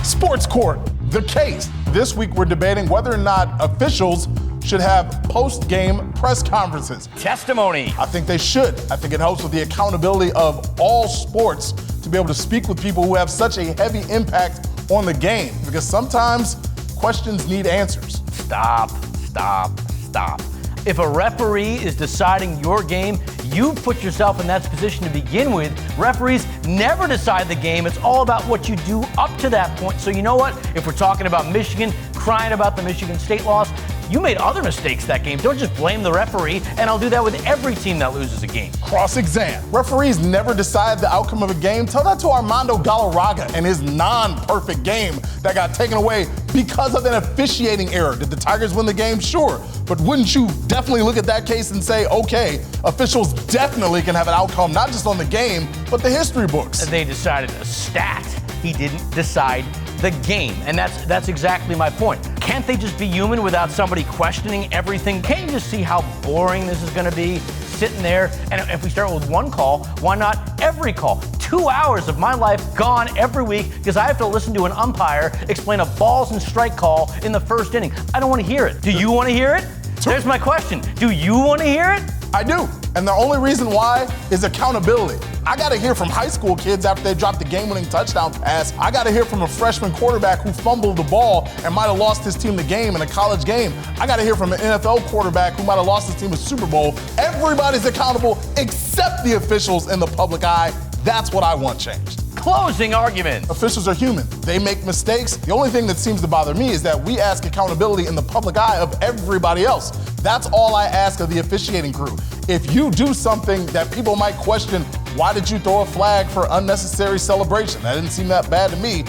Sports Court, the case. This week we're debating whether or not officials should have post-game press conferences. Testimony. I think they should. I think it helps with the accountability of all sports to be able to speak with people who have such a heavy impact on the game, because sometimes questions need answers. Stop. If a referee is deciding your game, you put yourself in that position to begin with. Referees never decide the game. It's all about what you do up to that point. So you know what? If we're talking about Michigan, crying about the Michigan State loss, you made other mistakes that game. Don't just blame the referee, and I'll do that with every team that loses a game. Cross-exam. Referees never decide the outcome of a game. Tell that to Armando Galarraga and his non-perfect game that got taken away because of an officiating error. Did the Tigers win the game? Sure. But wouldn't you definitely look at that case and say, okay, officials definitely can have an outcome, not just on the game, but the history books? They decided a stat. He didn't decide the game. And that's exactly my point. Can't they just be human without somebody questioning everything? Can't you just see how boring this is going to be, sitting there? And if we start with one call, why not every call? 2 hours of my life gone every week because I have to listen to an umpire explain a balls and strike call in the first inning. I don't want to hear it. Do you want to hear it? There's my question. Do you want to hear it? I do. And the only reason why is accountability. I got to hear from high school kids after they dropped the game-winning touchdown pass. I got to hear from a freshman quarterback who fumbled the ball and might have lost his team the game in a college game. I got to hear from an NFL quarterback who might have lost his team a Super Bowl. Everybody's accountable except the officials in the public eye. That's what I want changed. Closing argument. Officials are human. They make mistakes. The only thing that seems to bother me is that we ask accountability in the public eye of everybody else. That's all I ask of the officiating crew. If you do something that people might question, why did you throw a flag for unnecessary celebration? That didn't seem that bad to me.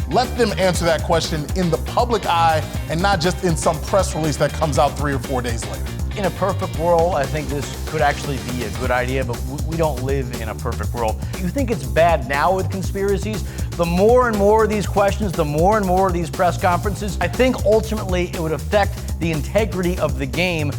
Let them answer that question in the public eye and not just in some press release that comes out 3 or 4 days later. In a perfect world, I think this could actually be a good idea, but we don't live in a perfect world. You think it's bad now with conspiracies? The more and more of these questions, the more and more of these press conferences, I think ultimately it would affect the integrity of the game.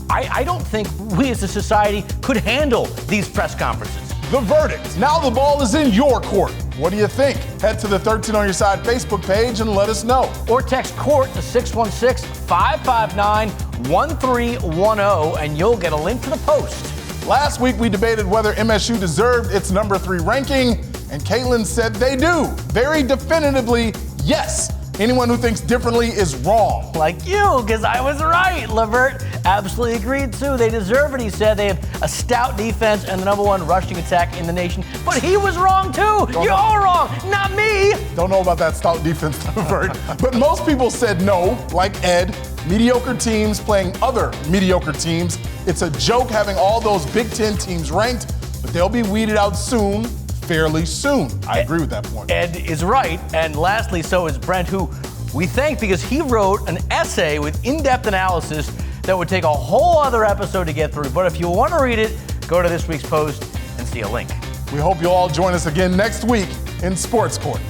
I don't think we as a society could handle these press conferences. The verdict. Now the ball is in your court. What do you think? Head to the 13 on Your Side Facebook page and let us know. Or text COURT to 616-559-1310 and you'll get a link to the post. Last week we debated whether MSU deserved its number 3 ranking, and Caitlin said they do. Very definitively, yes. Anyone who thinks differently is wrong. Like you, because I was right. Levert absolutely agreed too. They deserve it, he said. They have a stout defense and the #1 rushing attack in the nation. But he was wrong too. You're all wrong, not me. Don't know about that stout defense, Levert. But most people said no, like Ed. Mediocre teams playing other mediocre teams. It's a joke having all those Big Ten teams ranked, but they'll be weeded out soon. Fairly soon. I agree with that point. Ed is right, and lastly, so is Brent, who we thank because he wrote an essay with in-depth analysis that would take a whole other episode to get through. But if you want to read it, go to this week's post and see a link. We hope you'll all join us again next week in Sports Court.